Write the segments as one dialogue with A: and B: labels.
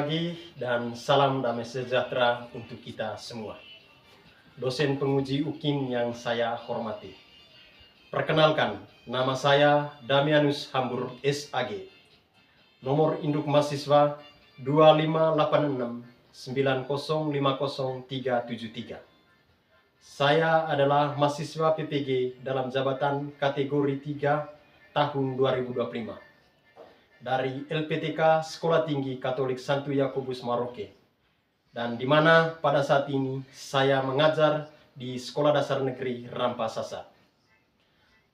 A: pagi dan salam damai sejahtera untuk kita semua. Dosen penguji UKIN yang saya hormati. Perkenalkan, nama saya Damianus Hambur SAG. Nomor induk mahasiswa 25690500373. Saya adalah mahasiswa PPG dalam jabatan kategori 3 tahun 2025. Dari LPTK Sekolah Tinggi Katolik Santo Yakobus Maroke, dan di mana pada saat ini saya mengajar di Sekolah Dasar Negeri Rampasasa.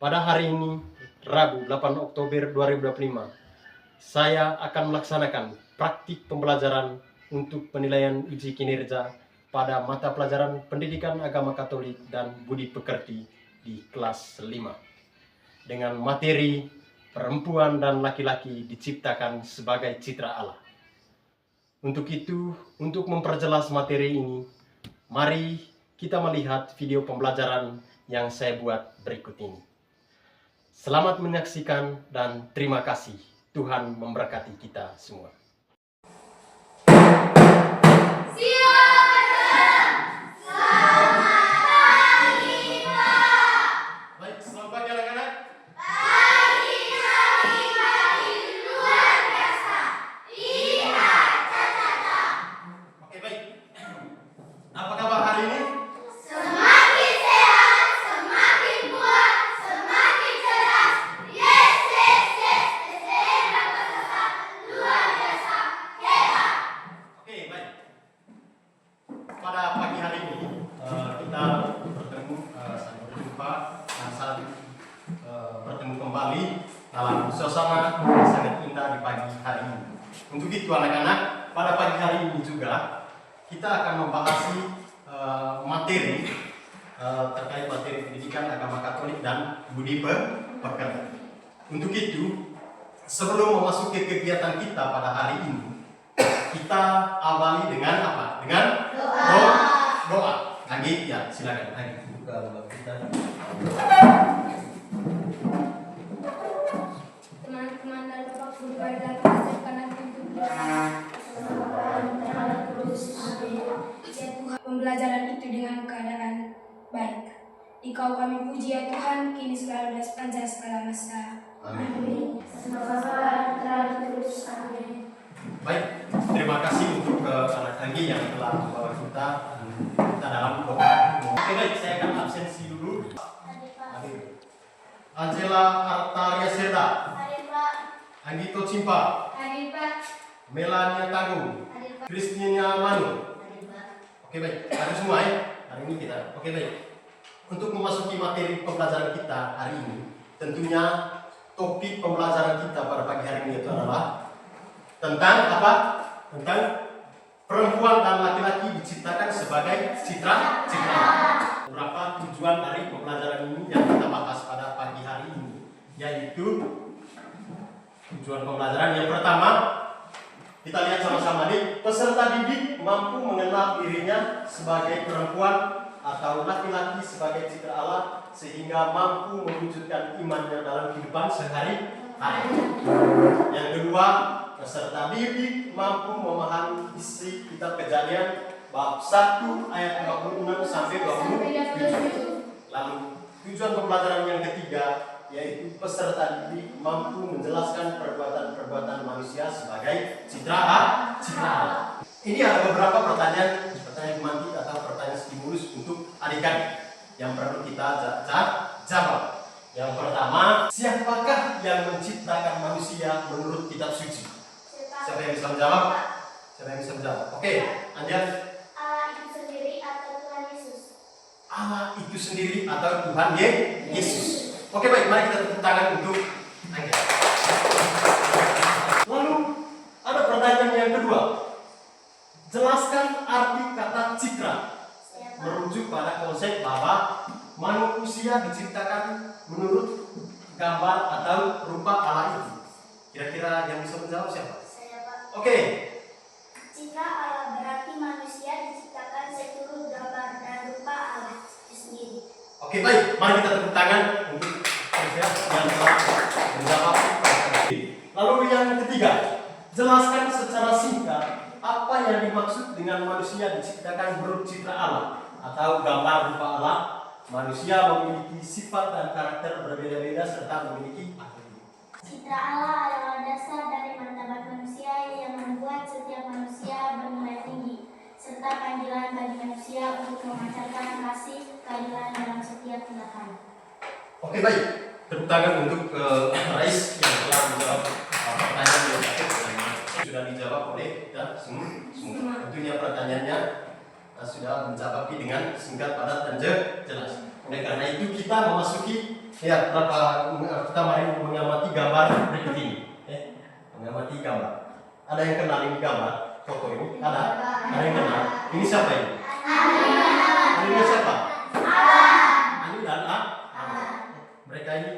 A: Pada hari ini, Rabu 8 Oktober 2025, saya akan melaksanakan praktik pembelajaran untuk penilaian uji kinerja pada mata pelajaran Pendidikan Agama Katolik dan Budi Pekerti di kelas 5 dengan materi perempuan dan laki-laki diciptakan sebagai citra Allah. Untuk itu, untuk memperjelas materi ini, mari kita melihat video pembelajaran yang saya buat berikut ini. Selamat menyaksikan dan terima kasih. Tuhan memberkati kita semua. Pada pagi hari ini kita bertemu, saling berjumpa dan saling bertemu kembali dalam suasana yang sangat indah di pagi hari ini. Untuk itu anak-anak, pada pagi hari ini juga kita akan membahas materi terkait materi pendidikan agama Katolik dan budi pekerti. Untuk itu, sebelum memasuki kegiatan kita pada hari ini, kita awali dengan apa? Dengan doa. Lagi ya, silakan. Lagi buka doa kita.
B: Teman-teman dan Bapak Guru pada kanan pintu Tuhan, pembelajaran itu dengan keadaan baik. Engkau kami puji ya Tuhan, kini selalu dan sepanjang segala masa. Amin. Semoga terus. Amin.
A: Baik, terima kasih untuk anak Anggi yang telah membawa kita dalam doa. Oke, baik, saya akan absensi dulu. Hadir. Angela Artaria Serda.
B: Hadir Pak.
A: Anggito Cimpa.
B: Hadir Pak.
A: Melania Tagung.
B: Hadir Pak.
A: Kristina Manu.
B: Hadir Pak.
A: Oke, baik, ada semua ya. Hari ini kita. Oke, baik. Untuk memasuki materi pembelajaran kita hari ini, tentunya topik pembelajaran kita pada pagi hari ini itu adalah tentang apa? Tentang perempuan dan laki-laki diciptakan sebagai citra. Beberapa tujuan dari pembelajaran ini yang kita bahas pada pagi hari ini, yaitu tujuan pembelajaran yang pertama, kita lihat sama-sama nih, peserta didik mampu mengenal dirinya sebagai perempuan atau laki-laki sebagai citra Allah sehingga mampu mewujudkan imannya dalam kehidupan sehari-hari. Yang kedua, peserta didik mampu memahami isi kitab Kejadian bab 1 ayat 26 sampai 27. Lalu tujuan pembelajaran yang ketiga yaitu peserta didik mampu menjelaskan perbuatan-perbuatan manusia sebagai citra Allah. Ini ada beberapa pertanyaan semantik atau pertanyaan stimulus untuk adik-adik yang perlu kita jawab. Yang pertama, siapakah yang menciptakan manusia menurut kitab suci? Siapa yang bisa menjawab? Oke, Anjan.
B: Allah itu sendiri atau Tuhan Yesus?
A: Allah itu sendiri atau Tuhan Yesus. Oke, baik, mari kita tepuk tangan untuk Anjan. Lalu ada pertanyaan yang kedua. Jelaskan arti kata citra. Merujuk pada konsep bahwa manusia diciptakan menurut gambar atau rupa Allah itu. Kira-kira yang bisa menjawab siapa?
B: Saya Pak.
A: Oke.
B: Citra Allah berarti manusia diciptakan seturut gambar dan rupa Allah itu sendiri.
A: Oke, baik. Mari kita tepuk tangan untuk yang telah menjawab. Lalu yang ketiga, jelaskan secara singkat yang dimaksud dengan manusia diciptakan menurut citra Allah atau gambar rupa Allah. Manusia memiliki sifat dan karakter berbeda-beda serta memiliki atribut.
B: Citra Allah adalah dasar dari martabat manusia yang membuat setiap manusia bernilai tinggi, serta panggilan bagi manusia untuk memancarkan kasih keadilan dalam setiap tindakan. Oke, baik. Tepuk tangan untuk Rais yang telah menjawab pertanyaan yang sudah dijawab oleh kita semua. Tentunya pertanyaannya sudah menjawab dengan singkat, padat, dan jelas. Oleh karena itu kita memasuki kita mari mengamati gambar berikut ini. Mengamati gambar. Ada yang kenal ini gambar foto ini? Ada yang kenal? Ini siapa ini? Ini siapa? Ani dan mereka ini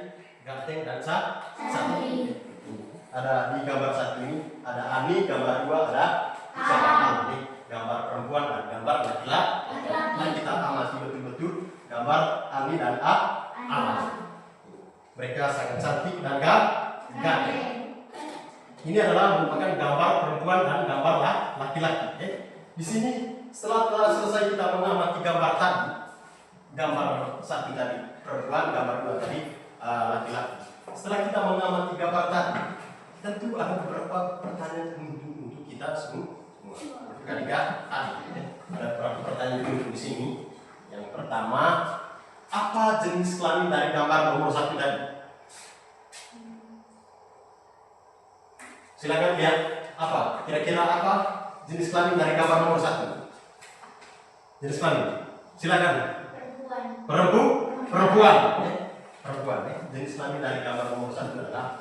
B: ganteng dan cantik. Ada di gambar satu ini ada Ani, gambar dua ada siapa? Ini gambar perempuan dan gambar laki-laki. Nah, kita amati betul-betul gambar Ani dan mereka sangat cantik dan ganteng. Ini adalah merupakan gambar perempuan dan gambar laki-laki. Di sini setelah selesai kita mengamati gambar tadi, gambar satu tadi perempuan, gambar dua tadi laki-laki. Setelah kita mengamati gambar tadi, tentu ada beberapa pertanyaan untuk kita semua. Ketika tadi ada beberapa pertanyaan untuk di sini. Yang pertama, apa jenis kelamin dari gambar nomor satu tadi? Silakan lihat apa kira-kira apa jenis kelamin dari gambar nomor satu? Jenis kelamin, silakan. Perempuan. Jenis kelamin dari gambar nomor satu adalah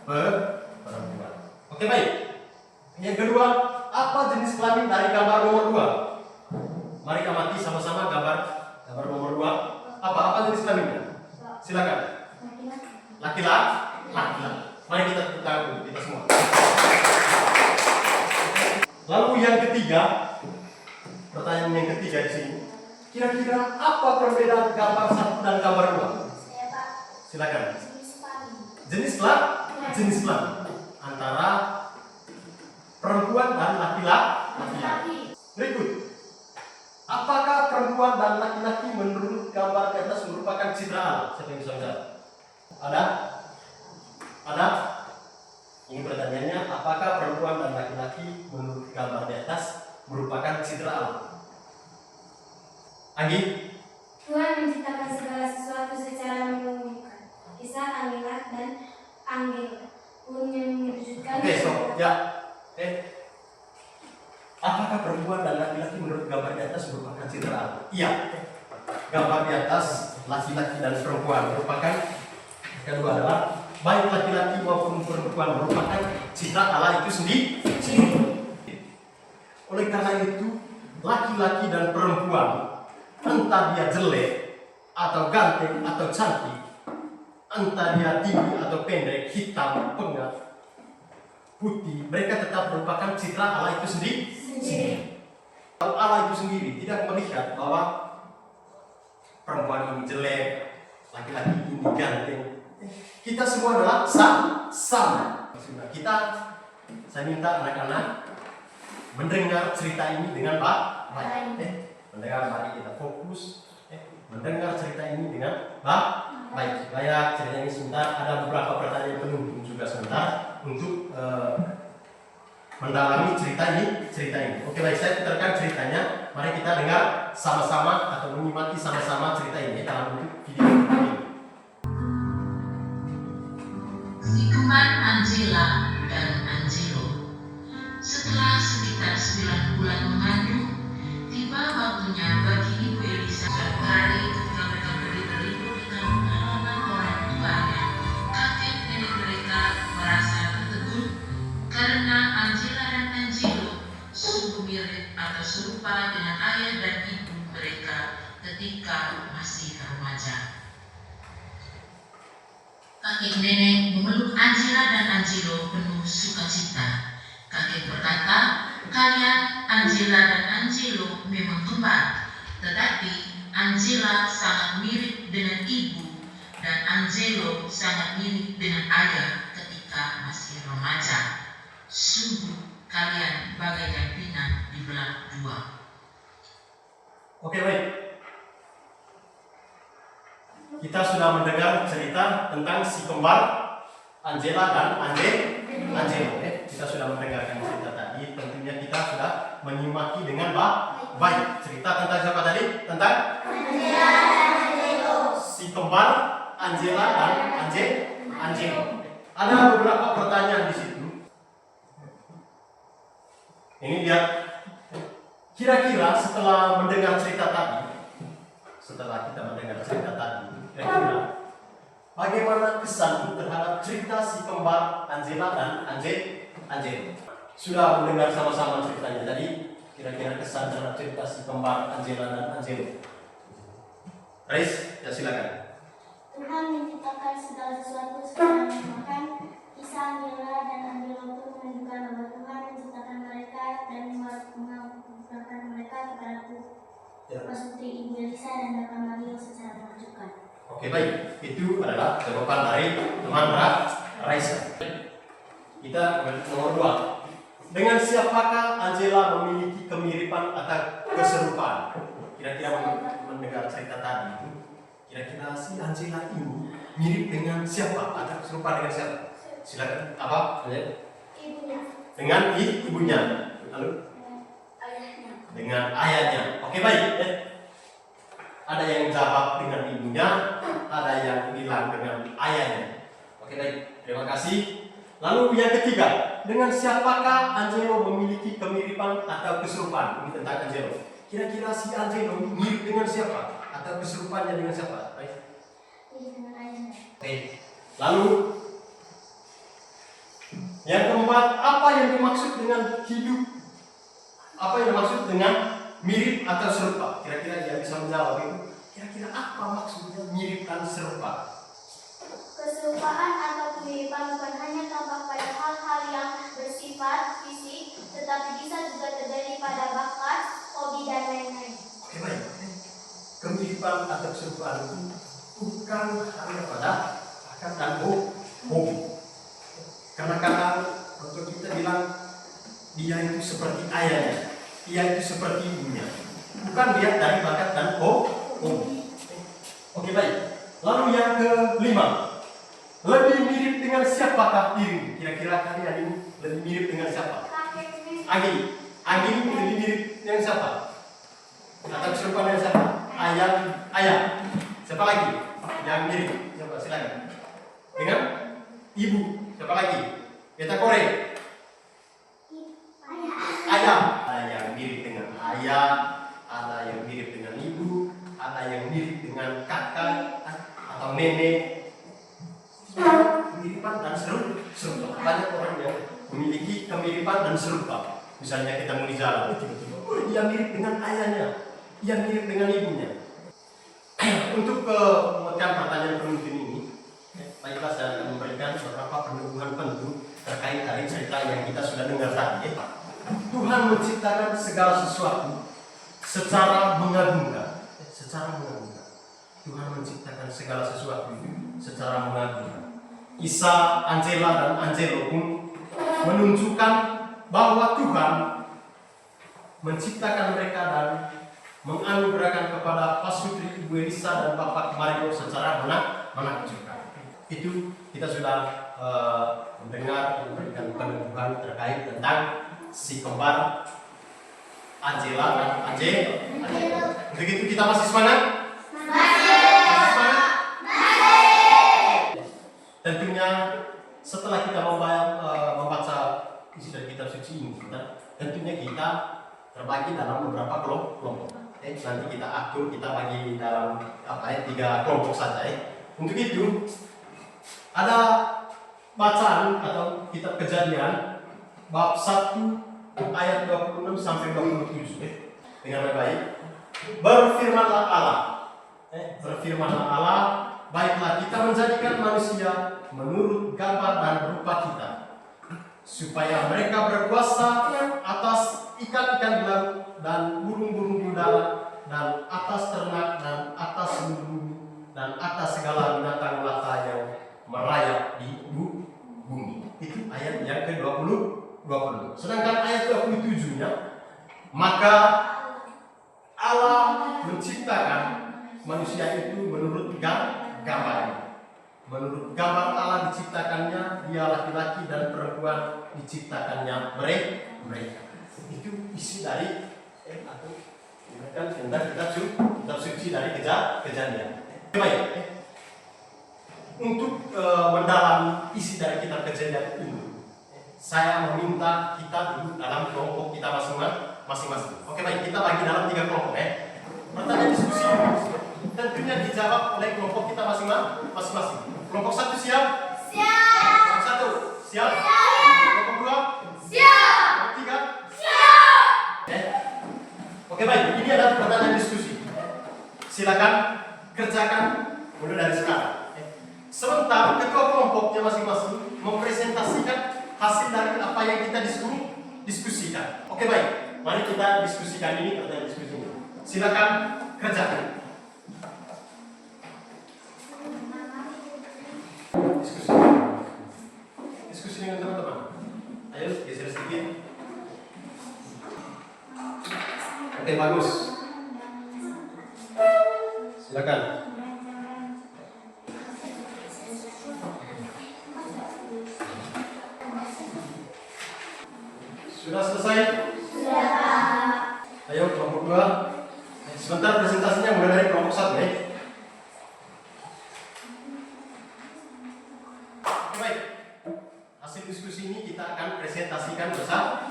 B: perempuan. Oke, baik. Yang kedua, apa jenis kelamin dari gambar nomor 2? Mari amati sama-sama gambar nomor 2. Apa jenis kelaminnya? Silakan. Laki-laki. Mari kita tepuk tangan untuk kita semua. Lalu yang ketiga, pertanyaan yang ketiga di sini. Kira-kira apa perbedaan gambar 1 dan gambar 2? Silakan. Jenis kelamin antara perempuan dan laki-laki. Berikut. Apakah perempuan dan laki-laki menurut gambar di atas merupakan citra Allah? Siapa yang bisa menjawab? Ada? Ini pertanyaannya, apakah perempuan dan laki-laki menurut gambar di atas merupakan citra Allah? Anggi? Tuhan menciptakan segala sesuatu secara mengumumkan. Kisah Angilah dan Anggel pun yang menyebutkan.
A: Oke, ya. Apakah perempuan dan laki-laki menurut gambar di atas merupakan citra Allah? Iya. Gambar di atas laki-laki dan perempuan merupakan, kedua adalah baik laki-laki maupun perempuan merupakan citra Allah itu sendiri. Oleh karena itu, laki-laki dan perempuan, entah dia jelek atau ganteng atau cantik, entah dia tinggi atau pendek, hitam, pengat, putih, mereka tetap merupakan citra Allah itu sendiri. Allah itu sendiri tidak melihat bahwa perempuan ini jelek, laki-laki ini ganteng. Kita semua adalah sama. Saya minta anak-anak mendengar cerita ini dengan baik. Mari kita fokus. Mendengar cerita ini dengan baik. Supaya cerita ini sebentar ada beberapa pertanyaan penuh juga sebentar untuk mendalami cerita ini. Oke, baik, saya putarkan ceritanya. Mari kita dengar sama-sama atau menikmati sama-sama cerita ini dalam bentuk video ini.
C: Hikuman Angela dan Angelo. Setelah sekitar 9 bulan mengandung, tiba waktunya bagi Ibu Elisa. Suatu hari ketika mereka pergi berlibur di kampung halaman orang tuanya, kakek nenek mereka merasa tertegun karena Angela dan Angelo sungguh mirip atau serupa dengan ayah dan ibu mereka ketika masih remaja. Kakek nenek memeluk Angela dan Angelo penuh sukacita. Kakek berkata, kalian Angela dan Angelo memang kembar, tetapi Angela sangat mirip dengan ibu dan Angelo sangat mirip dengan ayah ketika masih remaja. Sungguh kalian bagaikan pinang dibelah dua.
A: Oke, baik. Kita sudah mendengar cerita tentang si kembar Angela dan Angelo. Kita sudah mendengarkan cerita tadi. Tentunya kita sudah menyimaki dengan baik. Cerita tentang siapa tadi? Tentang
B: Angela dan Angelo.
A: si kembar Angela dan Angelo. Ada beberapa pertanyaan di situ. Ini lihat. Kira-kira setelah mendengar cerita tadi, kira-kira bagaimana kesan terhadap cerita si kembar Angela dan Angelo? Sudah mendengar sama-sama ceritanya tadi. Kira-kira kesan terhadap cerita si kembar Angela dan Angelo. Reis, ya silakan.
B: Tuhan menciptakan segala sesuatu secara memakan. Kisah Angela dan Angelo pun menunjukkan bahwa Tuhan menciptakan mereka dan menganugerahkan mereka kepadaku. Putri Ibu Elisa dan Bapak Mario secara menakjubkan.
A: Oke, baik. Itu adalah jawaban dari teman Raisa. Kita nomor 2. Dengan siapakah Angela memiliki kemiripan atau keserupaan? Kira-kira mendengar cerita tadi itu, kira-kira si Angela ini mirip dengan siapa atau serupa dengan siapa? Silakan. Apa?
B: Ibunya.
A: Dengan ibunya. Lalu?
B: Ayahnya.
A: Dengan ayahnya. Oke, baik. Ada yang jawab dengan ibunya, ada yang bilang dengan ayahnya. Oke, baik. Terima kasih. Lalu yang ketiga, dengan siapakah Angelo memiliki kemiripan atau keserupaan? Ini tentang Angelo. Kira-kira si Angelo mirip dengan siapa? Atau keserupannya dengan siapa? Baik.
B: Dengan ayahnya.
A: Oke. Lalu yang keempat, apa yang dimaksud dengan hidup? Apa yang dimaksud dengan mirip atau serupa? Kira-kira dia bisa menjawab itu. Kira-kira apa maksudnya mirip dan serupa?
B: Keserupaan atau kemiripan bukan hanya tampak pada hal-hal yang bersifat fisik, tetapi bisa juga terjadi pada bakat, hobi, dan lain-lain.
A: Oke, baik. Kemiripan atau keserupaan itu bukan hanya pada bakat dan hobi. Karena kadang waktu kita bilang dia itu seperti ayahnya, dia itu seperti ibunya. Bukan lihat dari bakat dan hobi. Oke, baik. Lalu yang kelima, lebih mirip dengan siapakah dirimu? Kira-kira kalian ini lebih mirip dengan siapa? Agi lebih mirip dengan siapa? Atau serupa dengan siapa? Ayah. Siapa lagi yang mirip? Coba silakan. Dengan ibu. Siapa lagi? Kita korek. Ayah. Ada yang mirip dengan ayah, ada yang mirip dengan ibu, ada yang mirip dengan kakak atau nenek. Kemiripan dan serupa. Banyak orang yang memiliki kemiripan dan serupa. Misalnya kita mau di jalan, tiba-tiba, dia mirip dengan ayahnya, dia mirip dengan ibunya. Untuk memuatkan pertanyaan penuntun ini, baiklah saya akan memberikan beberapa peneguhan penting terkait dari cerita yang kita sudah dengar tadi. Tuhan menciptakan segala sesuatu secara mengagumkan. Tuhan menciptakan segala sesuatu secara mengagumkan. Kisah Angela dan Angelo pun menunjukkan bahwa Tuhan menciptakan mereka dan menganugerahkan kepada Putri Ibu Elisa dan Bapak Mario secara menakjubkan. Itu kita sudah mendengar memberikan peneguhan terkait tentang si kembar Angela dan Angelo. Untuk itu kita masih semangat? Tentunya setelah kita membaca isi dari kitab suci ini, tentunya kita terbagi dalam beberapa kelompok. Nanti kita atur, kita bagi dalam 3 kelompok saja. Untuk itu ada bacaan atau kitab Kejadian bab 1 ayat 26 sampai 27. Dengan baik. Berfirmanlah Allah. Berfirmanlah Allah, baiklah kita menjadikan manusia menurut gambar dan rupa kita, supaya mereka berkuasa atas ikan-ikan di laut dan burung-burung di udara dan atas ternak dan atas seluruh bumi dan atas segala binatang melata yang merayap di bumi. Itu ayat yang ke-20. Sedangkan ayat 27-nya, maka Allah menciptakan manusia itu menurut gambarnya. Menurut gambar Allah diciptakannya, dia laki-laki dan perempuan diciptakannya mereka. Itu isi dari kan kitab suci dari Kejadian. Baik. Untuk mendalami isi dari kitab Kejadian ini, saya meminta kita duduk dalam kelompok kita masing-masing. Oke, baik, kita bagi dalam 3 kelompok Pertanyaan diskusi tentunya dijawab oleh kelompok kita masing-masing. Kelompok 1 siap?
B: Siap.
A: Kelompok 1 siap? Kelompok 2?
B: Siap.
A: Kelompok 3?
B: Siap.
A: Oke, baik, ini adalah pertanyaan diskusi. Silakan kerjakan mulai dari sekarang. Sementara ketua kelompoknya masing-masing mempresentasikan hasil dari apa yang kita diskusikan. Oke, baik, mari kita diskusikan ini, pertanyaan diskusi ini. Silakan kerjakan. Diskusi dengan teman-teman. Ayo geser sedikit. Oke, bagus. Silakan. Sudah selesai?
B: Sudah.
A: Ayo kelompok 2. Sebentar presentasinya mulai dari kelompok 1 Baik. Hasil diskusi ini kita akan presentasikan bersama.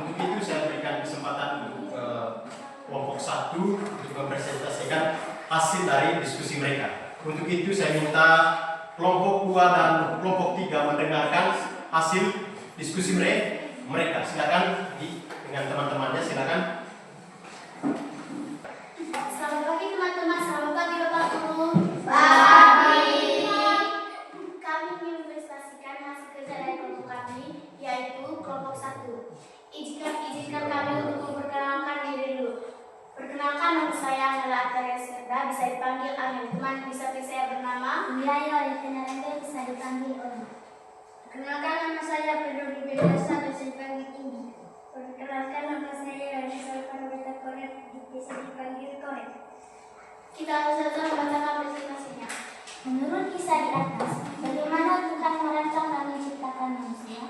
A: Untuk itu saya berikan kesempatan untuk kelompok 1 untuk mempresentasikan hasil dari diskusi mereka. Untuk itu saya minta kelompok 2 dan kelompok 3 mendengarkan hasil diskusi mereka. Silakan dengan teman-temannya, silakan.
B: Selamat pagi teman-teman, selamat pagi Bapak Guru. Pagi. Kami ingin mempresentasikan hasil kerja dari kelompok kami, yaitu kelompok 1. Izinkan kami untuk memperkenalkan diri dulu. Perkenalkan, nama saya adalah Atalia Serda, bisa dipanggil Angel. Teman bisa saya bernama Wilayah Oleh bisa dipanggil Oma. Perkenalkan, nama saya Pedro Ribeirasa, bisa dipanggil Indi. Perkenalkan, nama saya Ranisa Paramita Koret, bisa dipanggil Koret. Kita saja membacakan presentasinya. Menurut kisah di atas, bagaimana Tuhan merancang dan menciptakan manusia?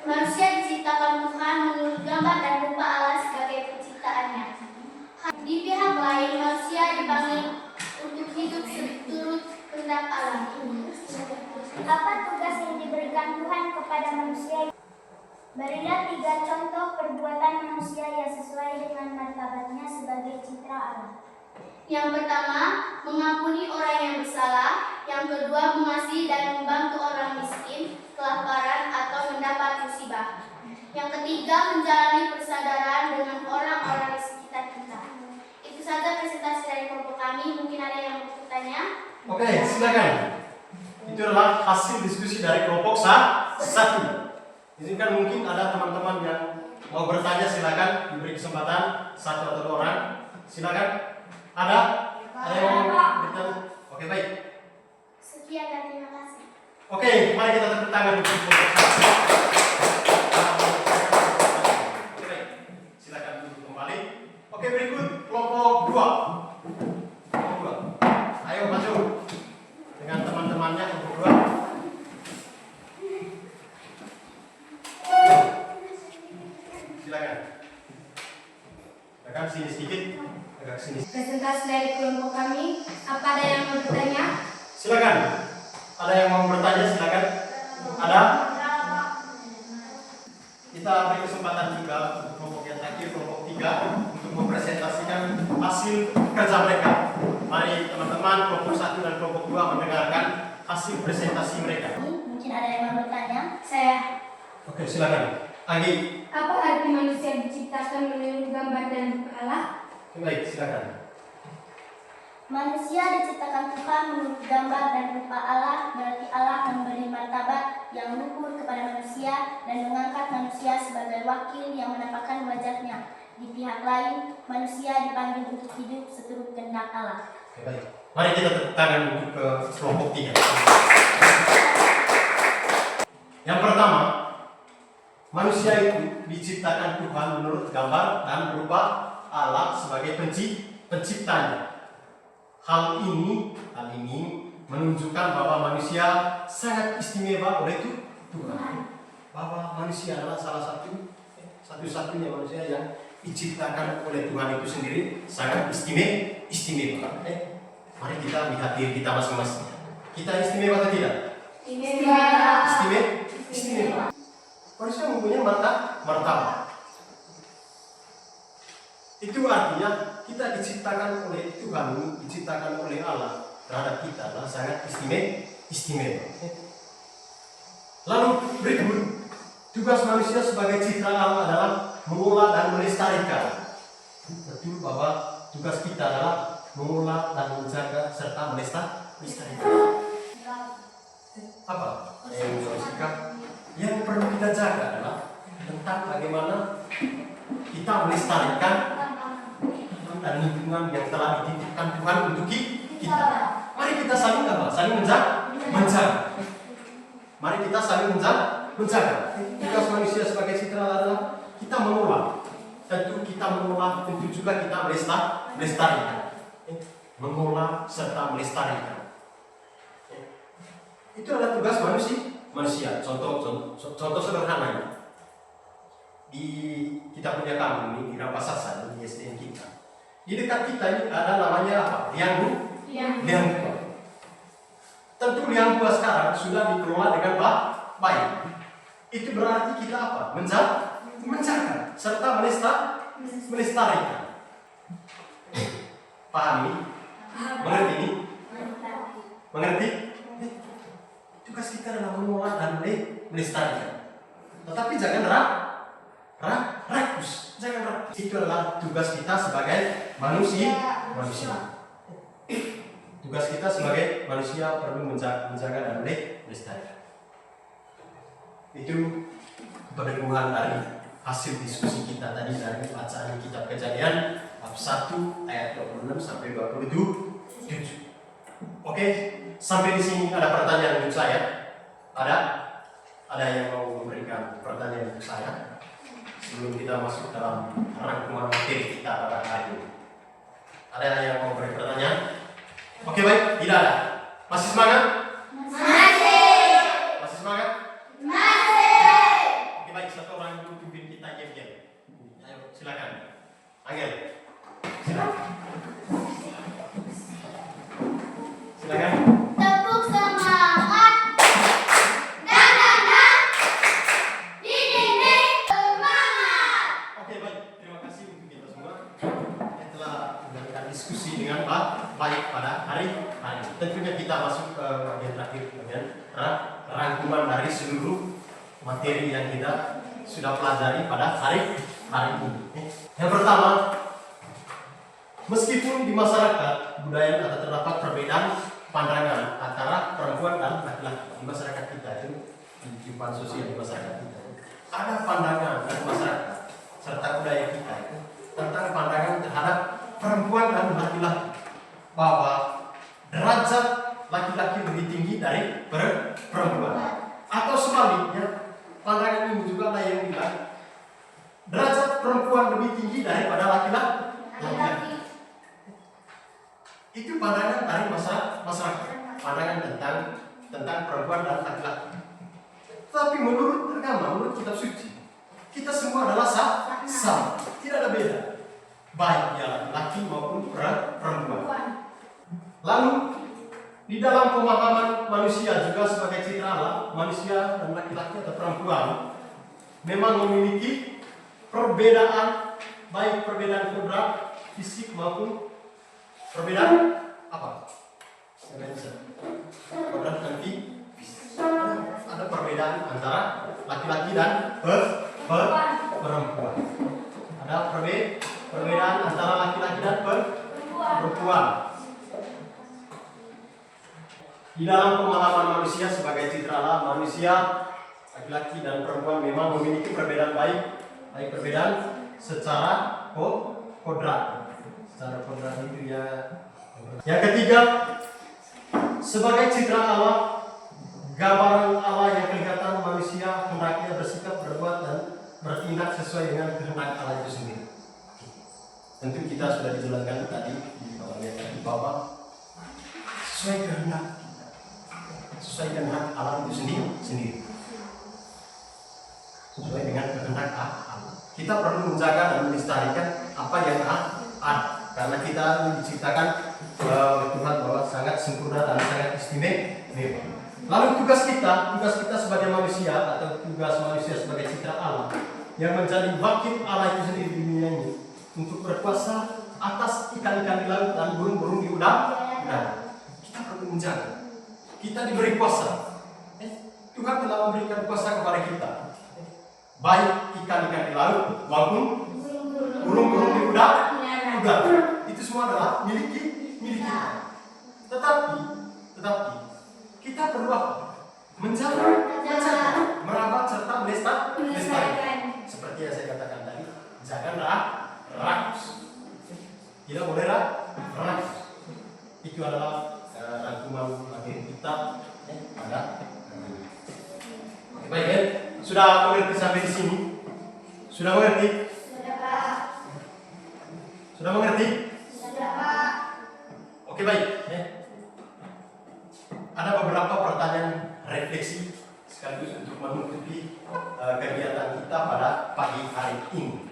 B: Manusia diciptakan Tuhan menurut gambar dan rupa Allah sebagai penciptaannya. Di pihak lain, manusia dipanggil untuk hidup seturut kehendak Allah. Apa tugas yang diberikan Tuhan kepada manusia? Berilah 3 contoh perbuatan manusia yang sesuai dengan martabatnya sebagai citra Allah. Yang pertama, mengampuni orang yang bersalah. Yang kedua, mengasihi dan membantu orang miskin, kelaparan, atau mendapat musibah. Yang ketiga, menjalani persaudaraan dengan orang-orang di sekitar kita. Itu saja presentasi dari kelompok kami. Mungkin ada yang mau bertanya?
A: Oke, silakan. Itu adalah hasil diskusi dari kelompok 1. Izinkan mungkin ada teman-teman yang mau bertanya, silakan diberi kesempatan 1 atau 2 orang. Silakan. Ada yang mau bertanya? Oke, baik.
B: Sekian dan terima kasih.
A: Oke, mari kita tepuk tangan untuk kelompok 1. Oke, baik. Silakan duduk kembali. Oke, berikut kelompok 2. Kelompok 2. Ayo maju dengan teman-temannya kelompok 2. Silakan. Silakan sini sedikit, agak sini.
B: Presentasi dari kelompok kami. Apa ada yang mau bertanya?
A: Silakan. Ada yang mau bertanya? Silakan. Ada? Kita beri kesempatan juga untuk kelompok yang terakhir, kelompok 3, untuk mempresentasikan hasil kerja mereka. Mari teman-teman kelompok 1 dan kelompok 2 mendengarkan hasil presentasi mereka.
B: Mungkin ada yang mau bertanya? Saya.
A: Oke, silakan. Anggi.
B: Apa arti manusia diciptakan menurut gambar dan rupa Allah?
A: Baik, silakan.
B: Manusia diciptakan Tuhan menurut gambar dan rupa Allah, berarti Allah memberi martabat yang luhur kepada manusia dan mengangkat manusia sebagai wakil yang menampakkan wajahnya. Di pihak lain, manusia dipanggil untuk hidup seturut kehendak Allah.
A: Oke, baik. Mari kita tepuk tangan untuk ke kelompok 3. Yang pertama, manusia itu diciptakan Tuhan menurut gambar dan berupa Allah sebagai penciptanya. Hal ini menunjukkan bahwa manusia sangat istimewa oleh Tuhan. Bahwa manusia adalah salah satu-satunya manusia yang diciptakan oleh Tuhan itu sendiri sangat istimewa. Mari kita lihat diri kita masing-masing. Kita istimewa atau tidak? Istimewa. Manusia mempunyai martabat. Itu artinya kita diciptakan oleh Tuhan, diciptakan oleh Allah terhadap kita adalah sangat istimewa. Lalu berikut, tugas manusia sebagai citra Allah adalah mengolah dan melestarikan. Betul bahwa tugas kita adalah mengolah dan menjaga serta melestarikan. Apa yang perlu kita jaga adalah tentang bagaimana kita melestarikan dan lingkungan yang telah dititipkan Tuhan untuk kita. Mari kita saling menjaga. Mari kita saling menjaga. Tugas manusia sebagai citra adalah kita mengolah. Tentu juga kita melestarikan. Mengolah serta melestarikan. Itu adalah tugas manusia. Contoh sederhananya. Di kita punya kampung ini di Rampasasa di SDN kita. Di dekat kita ini ada namanya apa? Liang Tua. Tentu Liang Tua sekarang sudah dikelola dengan baik. Itu berarti kita apa? Menjaga serta melestarikan. Paham ini? Mengerti ini? Mengerti? Tugas kita adalah mengolah dan melestarikan. Tetapi jangan rakus. Itu adalah tugas kita sebagai manusia. Tugas kita sebagai manusia perlu menjaga dan melestarikan. Itu pendengungan dari hasil diskusi kita tadi dari bacaan kitab Kejadian bab 1 ayat 26 sampai 27. Oke, sampai di sini ada pertanyaan untuk saya? Ada yang mau memberikan pertanyaan untuk saya sebelum kita masuk dalam rangkuman materi kita pada hari ini? Ada yang mau memberi pertanyaan? Oke, baik, tidak ada. Masih semangat? Masih semangat? Oke, baik, satu orang dulu pimpin kita game. Ayo, silakan. Angel. Silakan.
B: Tepuk semangat. Di dinding semangat.
A: Oke, baik, terima kasih untuk kita semua yang telah melakukan diskusi dengan baik pada hari ini. Tentunya kita masuk ke bagian terakhir, bagian rangkuman dari seluruh materi yang kita sudah pelajari pada hari ini. Yang pertama, meskipun di masyarakat budaya atau terdapat perbedaan pandangan antara perempuan dan laki-laki di masyarakat kita itu, di kehidupan sosial di masyarakat kita, ada pandangan dari masyarakat serta budaya kita itu tentang pandangan terhadap perempuan dan laki-laki, bahwa derajat laki-laki lebih tinggi dari perempuan, atau sebaliknya pandangan ini juga ada yang bilang derajat perempuan lebih tinggi daripada laki-laki. Itu pandangan dari masyarakat, pandangan tentang perempuan dan laki-laki. Tapi menurut agama, menurut kitab suci, kita semua adalah sama, tidak ada beda, baik ya laki-laki maupun perempuan. Lalu di dalam pemahaman manusia juga sebagai citra Allah, manusia dan laki-laki atau perempuan memang memiliki perbedaan, baik perbedaan kodrat fisik maupun perbedaan apa? Kodrat dan fisik. Ada perbedaan antara laki-laki dan perempuan. Ada perbedaan antara laki-laki dan perempuan. Di dalam pemahaman manusia sebagai citra Allah, manusia laki-laki dan perempuan memang memiliki perbedaan baik perbedaan secara kodrat. Secara kodrat itu ya. Yang ketiga, sebagai citra Allah, gambaran Allah yang kelihatan manusia hendaknya bersikap, berbuat dan bertindak sesuai dengan kehendak Allah itu sendiri. Tentu kita sudah dijelaskan tadi di bawah sesuai kehendak kita, sesuai kehendak Allah itu sendiri, sesuai dengan kehendak Allah. Kita perlu menjaga dan melestarikan apa yang ada, karena kita diciptakan Tuhan bahwa sangat sempurna dan sangat istimewa. Lalu tugas kita sebagai manusia atau tugas manusia sebagai citra Allah yang menjadi wakil Allah itu sendiri di dunia ini untuk berkuasa atas ikan-ikan di laut dan burung-burung di udara. Kita perlu menjaga. Kita diberi kuasa. Tuhan telah memberikan kuasa kepada kita. Baik ikan-ikan di laut maupun burung-burung di udara. Itu semua adalah milik kita. Tetapi kita perlu menjaga, merawat serta melestarikan. Seperti yang saya katakan tadi, jangan rakus. Tidak boleh rakus. Itu adalah rangkuman materi kita pada baik ya. Sudah mengerti sampai di sini? Sudah mengerti? Sudah mengerti? Oke baik. Ada beberapa pertanyaan refleksi sekaligus untuk menutupi kegiatan kita pada pagi hari ini.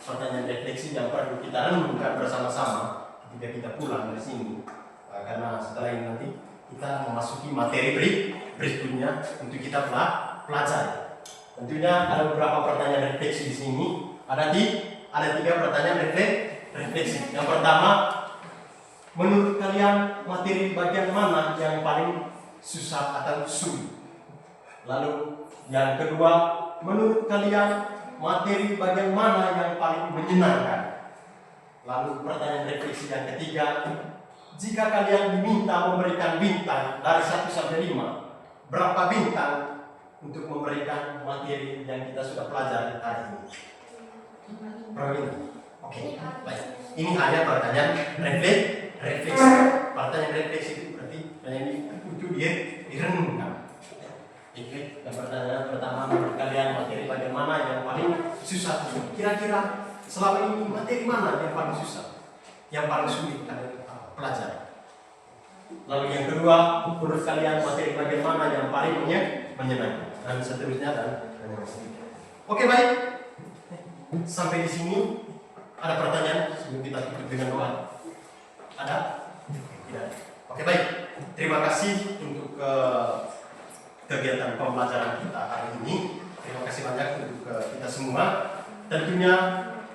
A: Pertanyaan refleksi yang perlu kita renungkan bersama-sama ketika kita pulang dari sini. Karena setelah ini nanti kita memasuki materi berikutnya untuk kita pelajari. Tentunya ada beberapa pertanyaan refleksi di sini. Ada 3 pertanyaan refleksi. Yang pertama, menurut kalian materi bagian mana yang paling susah atau sulit? Lalu yang kedua, menurut kalian materi bagian mana yang paling menyenangkan? Lalu pertanyaan refleksi yang ketiga, jika kalian diminta memberikan bintang dari 1 sampai 5, berapa bintang untuk memberikan materi yang kita sudah pelajari hari ini? Berapa bintang? Oke, baik. Ini hanya pertanyaan refleksi. Pertanyaan refleksi itu berarti pertanyaan itu direnungkan. Oke, dan pertanyaan pertama, menurut kalian materi bagaimana yang paling susah? Kira-kira selama ini materi mana yang paling susah, yang paling sulit kalian pelajari? Lalu yang kedua, menurut kalian materi bagaimana yang paling menyenangkan? Dan seterusnya dan seterusnya. Oke baik. Sampai di sini ada pertanyaan sebelum kita tutup dengan doa? Ada? Tidak. Oke baik. Terima kasih untuk kegiatan pembelajaran kita hari ini. Terima kasih banyak untuk kita semua. Tentunya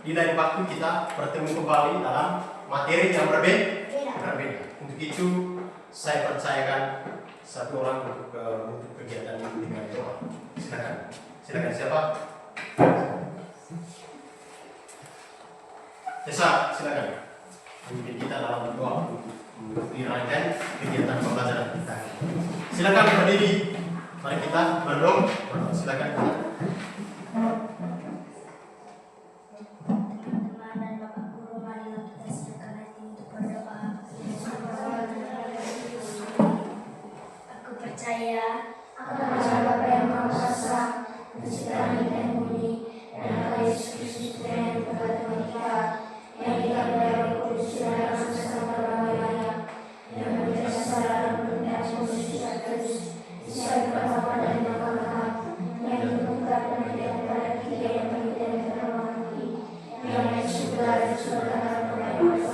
A: di lain waktu kita bertemu kembali dalam materi yang berbeda. Untuk itu saya percayakan satu orang untuk kegiatan ini dengan doa. Silakan siapa? Desa, silakan. Mungkin kita dalam doa untuk dirangkai kegiatan pembelajaran kita. Silakan berdiri. Mari kita berdoa. Silakan.
B: Yang